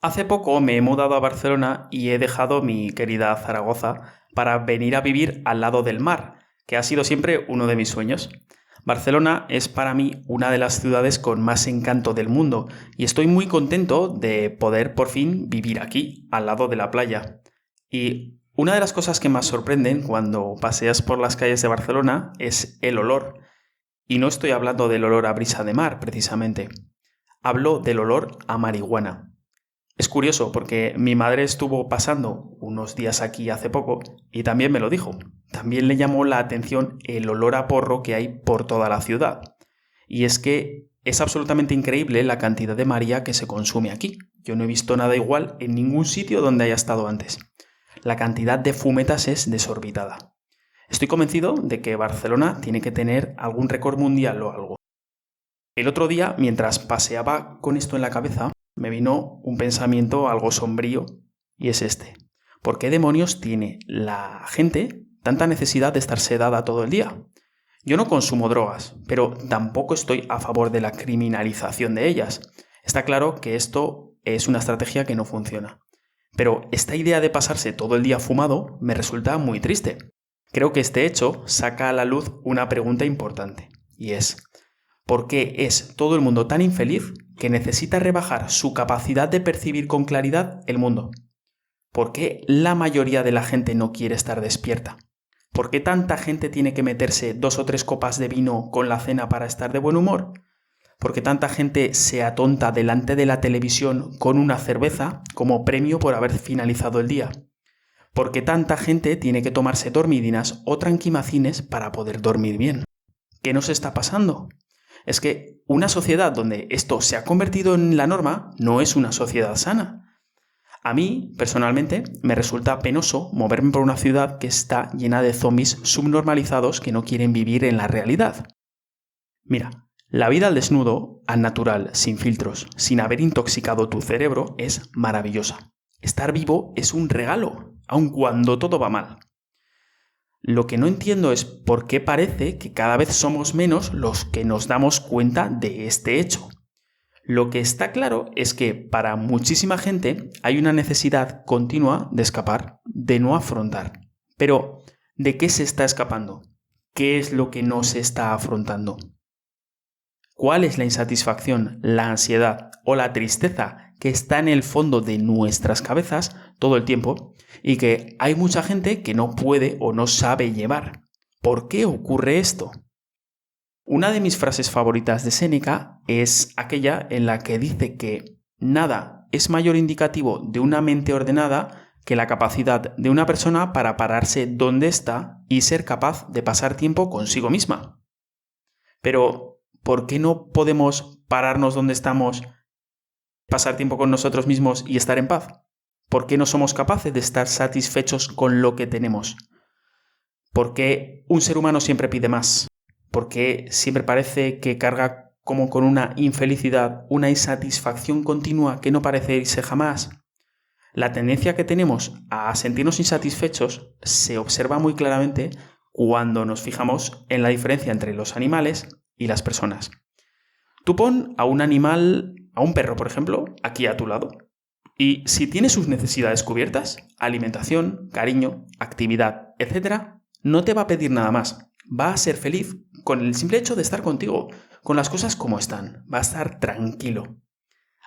Hace poco me he mudado a Barcelona y he dejado mi querida Zaragoza para venir a vivir al lado del mar, que ha sido siempre uno de mis sueños. Barcelona es para mí una de las ciudades con más encanto del mundo y estoy muy contento de poder por fin vivir aquí, al lado de la playa. Y una de las cosas que más sorprenden cuando paseas por las calles de Barcelona es el olor. Y no estoy hablando del olor a brisa de mar, precisamente. Hablo del olor a marihuana. Es curioso porque mi madre estuvo pasando unos días aquí hace poco y también me lo dijo. También le llamó la atención el olor a porro que hay por toda la ciudad. Y es que es absolutamente increíble la cantidad de María que se consume aquí. Yo no he visto nada igual en ningún sitio donde haya estado antes. La cantidad de fumetas es desorbitada. Estoy convencido de que Barcelona tiene que tener algún récord mundial o algo. El otro día, mientras paseaba con esto en la cabeza, me vino un pensamiento algo sombrío y es este. ¿Por qué demonios tiene la gente tanta necesidad de estar sedada todo el día? Yo no consumo drogas, pero tampoco estoy a favor de la criminalización de ellas. Está claro que esto es una estrategia que no funciona. Pero esta idea de pasarse todo el día fumado me resulta muy triste. Creo que este hecho saca a la luz una pregunta importante, y es: ¿por qué es todo el mundo tan infeliz que necesita rebajar su capacidad de percibir con claridad el mundo? ¿Por qué la mayoría de la gente no quiere estar despierta? ¿Por qué tanta gente tiene que meterse 2 o 3 copas de vino con la cena para estar de buen humor? ¿Por qué tanta gente se atonta delante de la televisión con una cerveza como premio por haber finalizado el día? ¿Por qué tanta gente tiene que tomarse dormidinas o tranquimacines para poder dormir bien? ¿Qué nos está pasando? Es que una sociedad donde esto se ha convertido en la norma no es una sociedad sana. A mí, personalmente, me resulta penoso moverme por una ciudad que está llena de zombies subnormalizados que no quieren vivir en la realidad. Mira, la vida al desnudo, al natural, sin filtros, sin haber intoxicado tu cerebro, es maravillosa. Estar vivo es un regalo, aun cuando todo va mal. Lo que no entiendo es por qué parece que cada vez somos menos los que nos damos cuenta de este hecho. Lo que está claro es que para muchísima gente hay una necesidad continua de escapar, de no afrontar. Pero, ¿de qué se está escapando? ¿Qué es lo que no se está afrontando? ¿Cuál es la insatisfacción, la ansiedad o la tristeza que está en el fondo de nuestras cabezas todo el tiempo y que hay mucha gente que no puede o no sabe llevar? ¿Por qué ocurre esto? Una de mis frases favoritas de Séneca es aquella en la que dice que nada es mayor indicativo de una mente ordenada que la capacidad de una persona para pararse donde está y ser capaz de pasar tiempo consigo misma. Pero, ¿por qué no podemos pararnos donde estamos, pasar tiempo con nosotros mismos y estar en paz? ¿Por qué no somos capaces de estar satisfechos con lo que tenemos? ¿Por qué un ser humano siempre pide más? ¿Por qué siempre parece que carga como con una infelicidad, una insatisfacción continua que no parece irse jamás? La tendencia que tenemos a sentirnos insatisfechos se observa muy claramente cuando nos fijamos en la diferencia entre los animales y las personas. Tú pon a un animal, a un perro, por ejemplo, aquí a tu lado. Y si tiene sus necesidades cubiertas, alimentación, cariño, actividad, etc., no te va a pedir nada más. Va a ser feliz con el simple hecho de estar contigo, con las cosas como están. Va a estar tranquilo.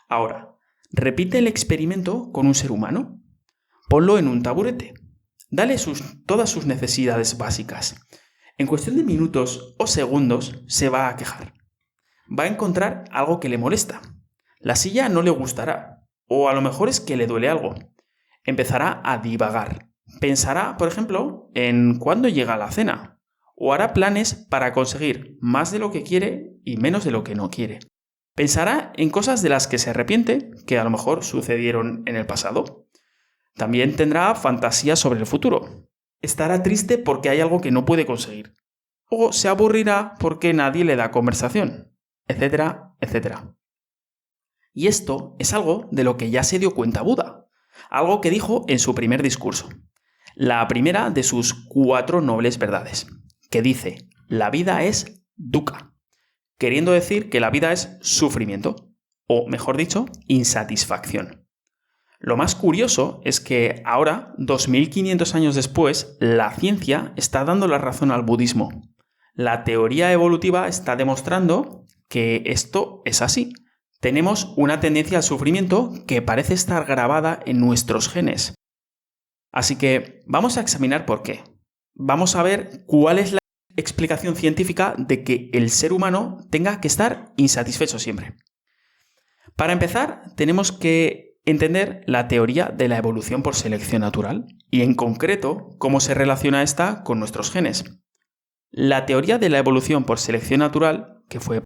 Ahora, repite el experimento con un ser humano. Ponlo en un taburete. Dale todas sus necesidades básicas. En cuestión de minutos o segundos se va a quejar. Va a encontrar algo que le molesta. La silla no le gustará. O a lo mejor es que le duele algo. Empezará a divagar. Pensará, por ejemplo, en cuándo llega la cena. O hará planes para conseguir más de lo que quiere y menos de lo que no quiere. Pensará en cosas de las que se arrepiente, que a lo mejor sucedieron en el pasado. También tendrá fantasías sobre el futuro. Estará triste porque hay algo que no puede conseguir. O se aburrirá porque nadie le da conversación, etcétera, etcétera. Y esto es algo de lo que ya se dio cuenta Buda, algo que dijo en su primer discurso. La primera de sus 4 nobles verdades, que dice: la vida es dukkha, queriendo decir que la vida es sufrimiento, o mejor dicho, insatisfacción. Lo más curioso es que ahora, 2500 años después, la ciencia está dando la razón al budismo. La teoría evolutiva está demostrando que esto es así. Tenemos una tendencia al sufrimiento que parece estar grabada en nuestros genes. Así que vamos a examinar por qué. Vamos a ver cuál es la explicación científica de que el ser humano tenga que estar insatisfecho siempre. Para empezar, tenemos que entender la teoría de la evolución por selección natural y, en concreto, cómo se relaciona esta con nuestros genes. La teoría de la evolución por selección natural, que fue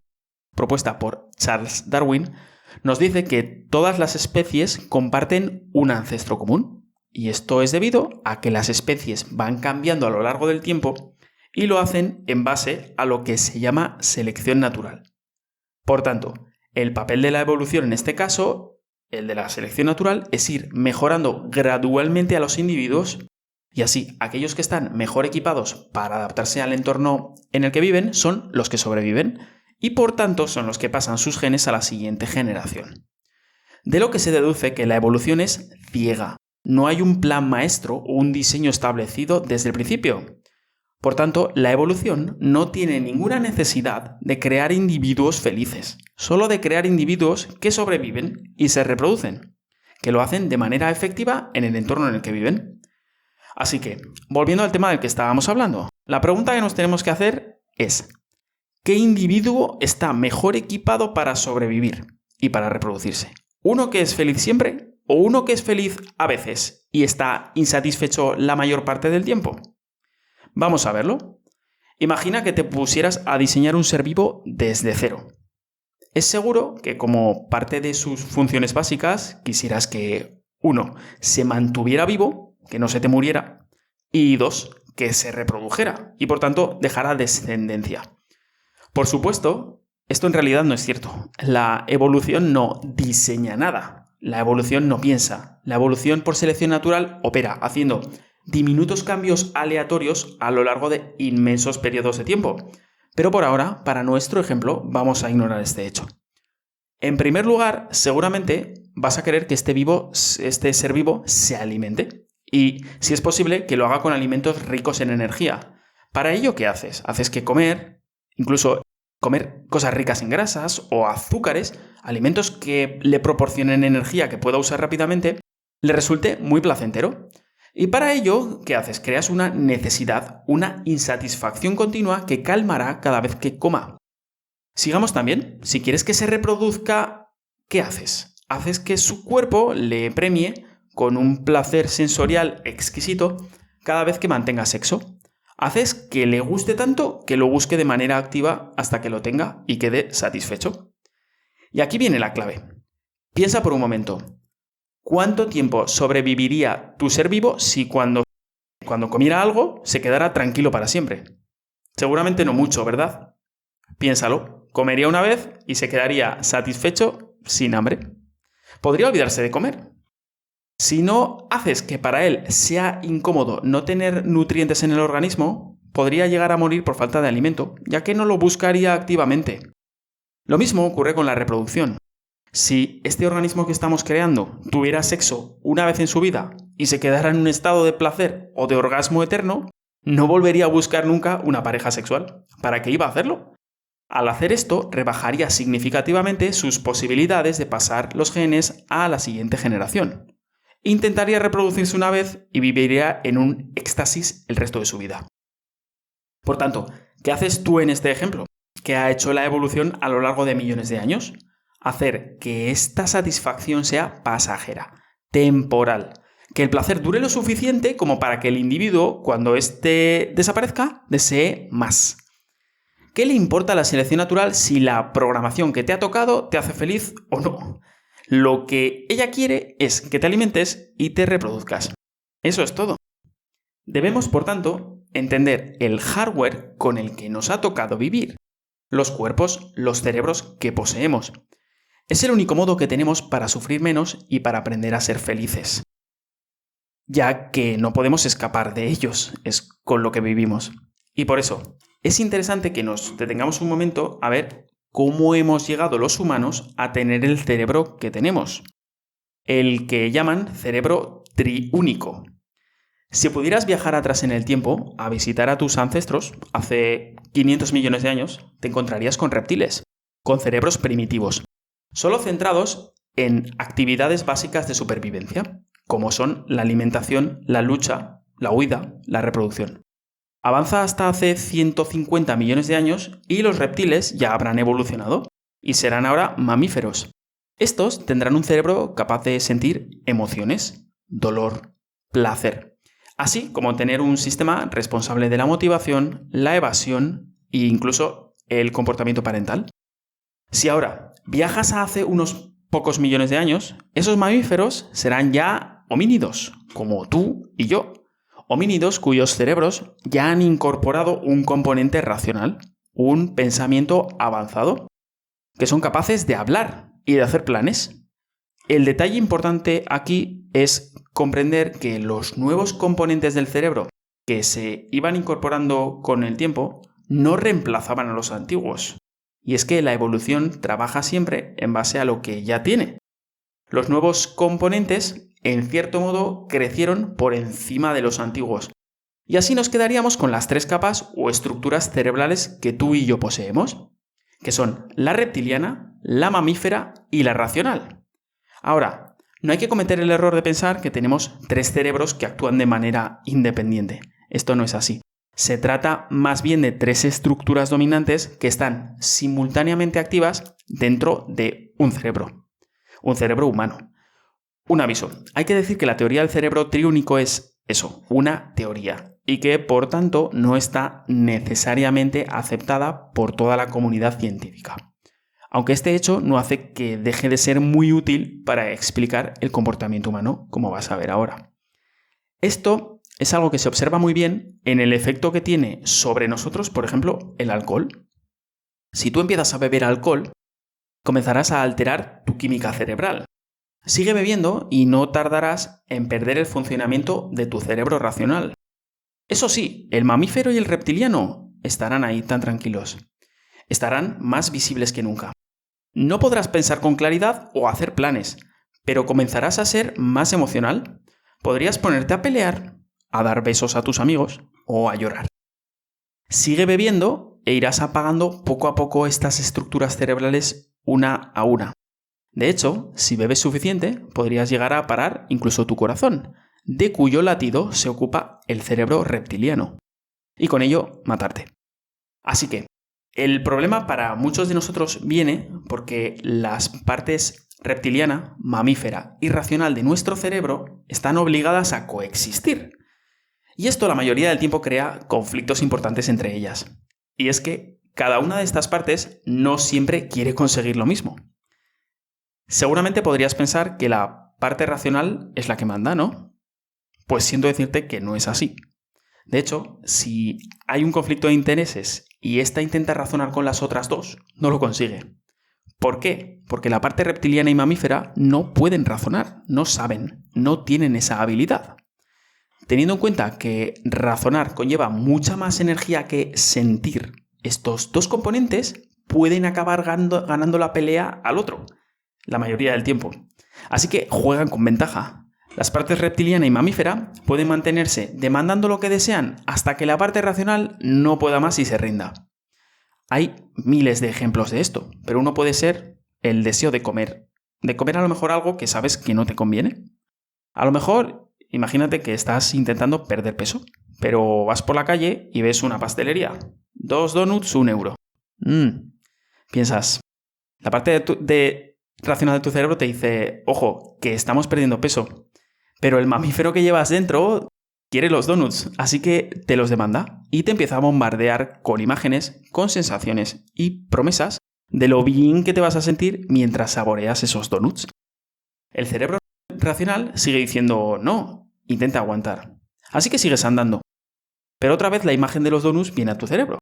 propuesta por Charles Darwin, nos dice que todas las especies comparten un ancestro común, y esto es debido a que las especies van cambiando a lo largo del tiempo y lo hacen en base a lo que se llama selección natural. Por tanto, el papel de la evolución en este caso, el de la selección natural, es ir mejorando gradualmente a los individuos y así aquellos que están mejor equipados para adaptarse al entorno en el que viven son los que sobreviven y por tanto son los que pasan sus genes a la siguiente generación. De lo que se deduce que la evolución es ciega. No hay un plan maestro o un diseño establecido desde el principio. Por tanto, la evolución no tiene ninguna necesidad de crear individuos felices, solo de crear individuos que sobreviven y se reproducen, que lo hacen de manera efectiva en el entorno en el que viven. Así que, volviendo al tema del que estábamos hablando, la pregunta que nos tenemos que hacer es: ¿qué individuo está mejor equipado para sobrevivir y para reproducirse? ¿Uno que es feliz siempre o uno que es feliz a veces y está insatisfecho la mayor parte del tiempo? Vamos a verlo. Imagina que te pusieras a diseñar un ser vivo desde cero. Es seguro que como parte de sus funciones básicas quisieras que 1. Se mantuviera vivo, que no se te muriera, y 2. Que se reprodujera y por tanto dejara descendencia. Por supuesto, esto en realidad no es cierto. La evolución no diseña nada. La evolución no piensa. La evolución por selección natural opera haciendo diminutos cambios aleatorios a lo largo de inmensos periodos de tiempo. Pero por ahora, para nuestro ejemplo, vamos a ignorar este hecho. En primer lugar, seguramente vas a querer que este ser vivo se alimente. Y, si es posible, que lo haga con alimentos ricos en energía. Para ello, ¿qué haces? Haces que comer, incluso comer cosas ricas en grasas o azúcares, alimentos que le proporcionen energía que pueda usar rápidamente, le resulte muy placentero. Y para ello, ¿qué haces? Creas una necesidad, una insatisfacción continua que calmará cada vez que coma. Sigamos también. Si quieres que se reproduzca, ¿qué haces? Haces que su cuerpo le premie con un placer sensorial exquisito cada vez que mantenga sexo. Haces que le guste tanto que lo busque de manera activa hasta que lo tenga y quede satisfecho. Y aquí viene la clave. Piensa por un momento. ¿Cuánto tiempo sobreviviría tu ser vivo si cuando comiera algo se quedara tranquilo para siempre? Seguramente no mucho, ¿verdad? Piénsalo. Comería una vez y se quedaría satisfecho sin hambre. Podría olvidarse de comer. Si no haces que para él sea incómodo no tener nutrientes en el organismo, podría llegar a morir por falta de alimento, ya que no lo buscaría activamente. Lo mismo ocurre con la reproducción. Si este organismo que estamos creando tuviera sexo una vez en su vida y se quedara en un estado de placer o de orgasmo eterno, no volvería a buscar nunca una pareja sexual. ¿Para qué iba a hacerlo? Al hacer esto, rebajaría significativamente sus posibilidades de pasar los genes a la siguiente generación. Intentaría reproducirse una vez y viviría en un éxtasis el resto de su vida. Por tanto, ¿qué haces tú en este ejemplo? ¿Qué ha hecho la evolución a lo largo de millones de años? Hacer que esta satisfacción sea pasajera, temporal, que el placer dure lo suficiente como para que el individuo, cuando éste desaparezca, desee más. ¿Qué le importa a la selección natural si la programación que te ha tocado te hace feliz o no? Lo que ella quiere es que te alimentes y te reproduzcas. Eso es todo. Debemos, por tanto, entender el hardware con el que nos ha tocado vivir, los cuerpos, los cerebros que poseemos. Es el único modo que tenemos para sufrir menos y para aprender a ser felices, ya que no podemos escapar de ellos, es con lo que vivimos. Y por eso, es interesante que nos detengamos un momento a ver cómo hemos llegado los humanos a tener el cerebro que tenemos. el que llaman cerebro triúnico. Si pudieras viajar atrás en el tiempo a visitar a tus ancestros hace 500 millones de años, te encontrarías con reptiles, con cerebros primitivos, solo centrados en actividades básicas de supervivencia, como son la alimentación, la lucha, la huida, la reproducción. Avanza hasta hace 150 millones de años y los reptiles ya habrán evolucionado y serán ahora mamíferos. Estos tendrán un cerebro capaz de sentir emociones, dolor, placer, así como tener un sistema responsable de la motivación, la evasión e incluso el comportamiento parental. Si ahora viajas a hace unos pocos millones de años, esos mamíferos serán ya homínidos, como tú y yo. Homínidos cuyos cerebros ya han incorporado un componente racional, un pensamiento avanzado, que son capaces de hablar y de hacer planes. El detalle importante aquí es comprender que los nuevos componentes del cerebro que se iban incorporando con el tiempo no reemplazaban a los antiguos. Y es que la evolución trabaja siempre en base a lo que ya tiene. Los nuevos componentes, en cierto modo, crecieron por encima de los antiguos. Y así nos quedaríamos con las 3 capas o estructuras cerebrales que tú y yo poseemos, que son la reptiliana, la mamífera y la racional. Ahora, no hay que cometer el error de pensar que tenemos 3 cerebros que actúan de manera independiente. Esto no es así. Se trata más bien de 3 estructuras dominantes que están simultáneamente activas dentro de un cerebro humano. Un aviso, hay que decir que la teoría del cerebro triúnico es eso, una teoría, y que por tanto no está necesariamente aceptada por toda la comunidad científica. Aunque este hecho no hace que deje de ser muy útil para explicar el comportamiento humano, como vas a ver ahora. Esto es algo que se observa muy bien en el efecto que tiene sobre nosotros, por ejemplo, el alcohol. Si tú empiezas a beber alcohol, comenzarás a alterar tu química cerebral. Sigue bebiendo y no tardarás en perder el funcionamiento de tu cerebro racional. Eso sí, el mamífero y el reptiliano estarán ahí tan tranquilos. Estarán más visibles que nunca. No podrás pensar con claridad o hacer planes, pero comenzarás a ser más emocional. Podrías ponerte a pelear, a dar besos a tus amigos o a llorar. Sigue bebiendo e irás apagando poco a poco estas estructuras cerebrales una a una. De hecho, si bebes suficiente, podrías llegar a parar incluso tu corazón, de cuyo latido se ocupa el cerebro reptiliano, y con ello matarte. Así que, el problema para muchos de nosotros viene porque las partes reptiliana, mamífera y racional de nuestro cerebro están obligadas a coexistir. Y esto la mayoría del tiempo crea conflictos importantes entre ellas. Y es que cada una de estas partes no siempre quiere conseguir lo mismo. Seguramente podrías pensar que la parte racional es la que manda, ¿no? Pues siento decirte que no es así. De hecho, si hay un conflicto de intereses y ésta intenta razonar con las otras dos, no lo consigue. ¿Por qué? Porque la parte reptiliana y mamífera no pueden razonar, no saben, no tienen esa habilidad. Teniendo en cuenta que razonar conlleva mucha más energía que sentir, estos 2 componentes pueden acabar ganando la pelea al otro, la mayoría del tiempo. Así que juegan con ventaja. Las partes reptiliana y mamífera pueden mantenerse demandando lo que desean hasta que la parte racional no pueda más y se rinda. Hay miles de ejemplos de esto, pero uno puede ser el deseo de comer. De comer a lo mejor algo que sabes que no te conviene. A lo mejor, imagínate que estás intentando perder peso, pero vas por la calle y ves una pastelería. 2 donuts, 1 euro. Piensas, la parte racional de tu cerebro te dice, ojo, que estamos perdiendo peso. Pero el mamífero que llevas dentro quiere los donuts, así que te los demanda y te empieza a bombardear con imágenes, con sensaciones y promesas de lo bien que te vas a sentir mientras saboreas esos donuts. El cerebro racional sigue diciendo, no, intenta aguantar. Así que sigues andando. Pero otra vez la imagen de los donuts viene a tu cerebro.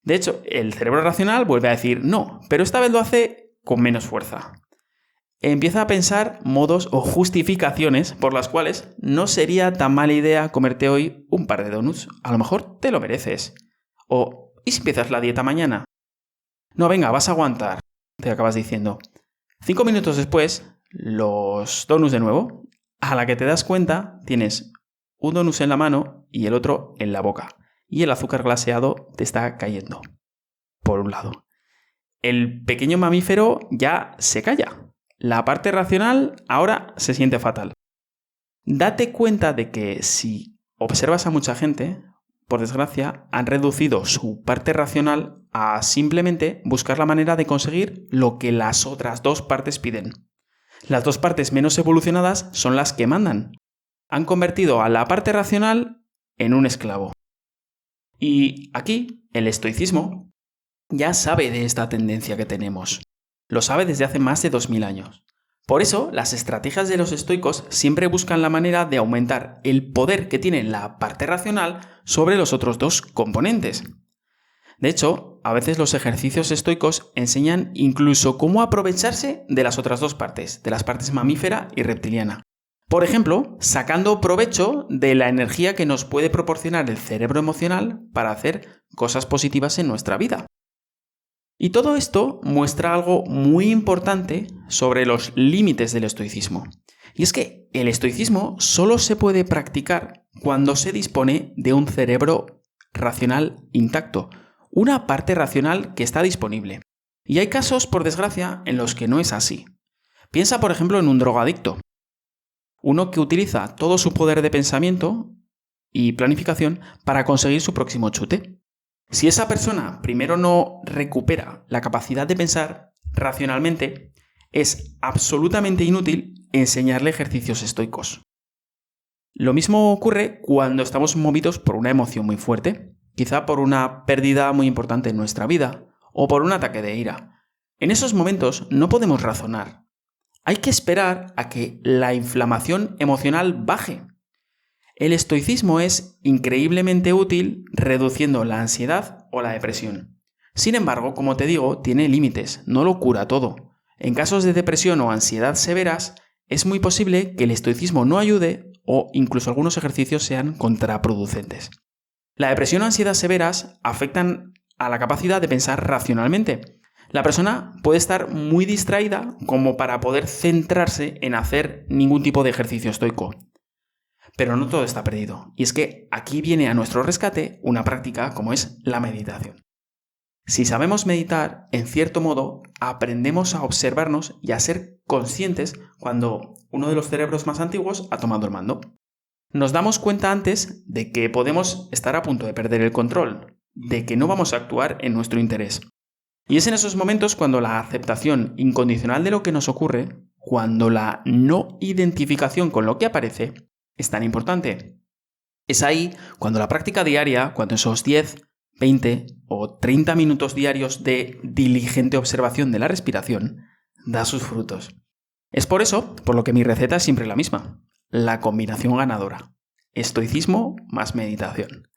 De hecho, el cerebro racional vuelve a decir no, pero esta vez lo hace con menos fuerza. Empieza a pensar modos o justificaciones por las cuales no sería tan mala idea comerte hoy un par de donuts. A lo mejor te lo mereces. O, ¿y si empiezas la dieta mañana? No, venga, vas a aguantar, te acabas diciendo. 5 minutos después, los donuts de nuevo. A la que te das cuenta, tienes un donut en la mano y el otro en la boca. Y el azúcar glaseado te está cayendo, por un lado. El pequeño mamífero ya se calla. La parte racional ahora se siente fatal. Date cuenta de que si observas a mucha gente, por desgracia, han reducido su parte racional a simplemente buscar la manera de conseguir lo que las otras dos partes piden. Las dos partes menos evolucionadas son las que mandan. Han convertido a la parte racional en un esclavo. Y aquí, el estoicismo ya sabe de esta tendencia que tenemos. Lo sabe desde hace más de 2000 años. Por eso, las estrategias de los estoicos siempre buscan la manera de aumentar el poder que tiene la parte racional sobre los otros dos componentes. De hecho, a veces los ejercicios estoicos enseñan incluso cómo aprovecharse de las otras dos partes, de las partes mamífera y reptiliana. Por ejemplo, sacando provecho de la energía que nos puede proporcionar el cerebro emocional para hacer cosas positivas en nuestra vida. Y todo esto muestra algo muy importante sobre los límites del estoicismo. Y es que el estoicismo solo se puede practicar cuando se dispone de un cerebro racional intacto, una parte racional que está disponible. Y hay casos, por desgracia, en los que no es así. Piensa, por ejemplo, en un drogadicto. Uno que utiliza todo su poder de pensamiento y planificación para conseguir su próximo chute. Si esa persona primero no recupera la capacidad de pensar racionalmente, es absolutamente inútil enseñarle ejercicios estoicos. Lo mismo ocurre cuando estamos movidos por una emoción muy fuerte, quizá por una pérdida muy importante en nuestra vida o por un ataque de ira. En esos momentos no podemos razonar. Hay que esperar a que la inflamación emocional baje. El estoicismo es increíblemente útil reduciendo la ansiedad o la depresión. Sin embargo, como te digo, tiene límites, no lo cura todo. En casos de depresión o ansiedad severas, es muy posible que el estoicismo no ayude o incluso algunos ejercicios sean contraproducentes. La depresión o ansiedad severas afectan a la capacidad de pensar racionalmente. La persona puede estar muy distraída como para poder centrarse en hacer ningún tipo de ejercicio estoico. Pero no todo está perdido, y es que aquí viene a nuestro rescate una práctica como es la meditación. Si sabemos meditar, en cierto modo, aprendemos a observarnos y a ser conscientes cuando uno de los cerebros más antiguos ha tomado el mando. Nos damos cuenta antes de que podemos estar a punto de perder el control, de que no vamos a actuar en nuestro interés. Y es en esos momentos cuando la aceptación incondicional de lo que nos ocurre, cuando la no identificación con lo que aparece, es tan importante. Es ahí cuando la práctica diaria, cuando esos 10, 20 o 30 minutos diarios de diligente observación de la respiración, da sus frutos. Es por eso por lo que mi receta es siempre la misma, la combinación ganadora, estoicismo más meditación.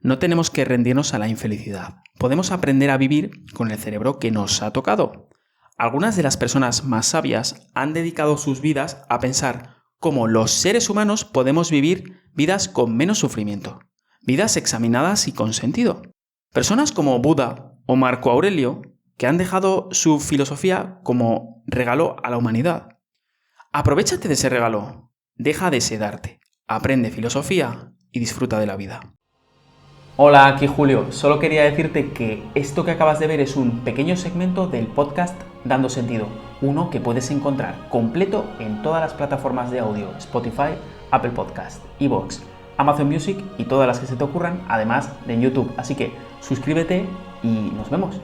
No tenemos que rendirnos a la infelicidad, podemos aprender a vivir con el cerebro que nos ha tocado. Algunas de las personas más sabias han dedicado sus vidas a pensar cómo los seres humanos podemos vivir vidas con menos sufrimiento, vidas examinadas y con sentido. Personas como Buda o Marco Aurelio, que han dejado su filosofía como regalo a la humanidad. Aprovechate de ese regalo, deja de sedarte, aprende filosofía y disfruta de la vida. Hola, aquí Julio. Solo quería decirte que esto que acabas de ver es un pequeño segmento del podcast Dando Sentido, uno que puedes encontrar completo en todas las plataformas de audio, Spotify, Apple Podcast, iVoox, Amazon Music y todas las que se te ocurran, además de en YouTube. Así que suscríbete y nos vemos.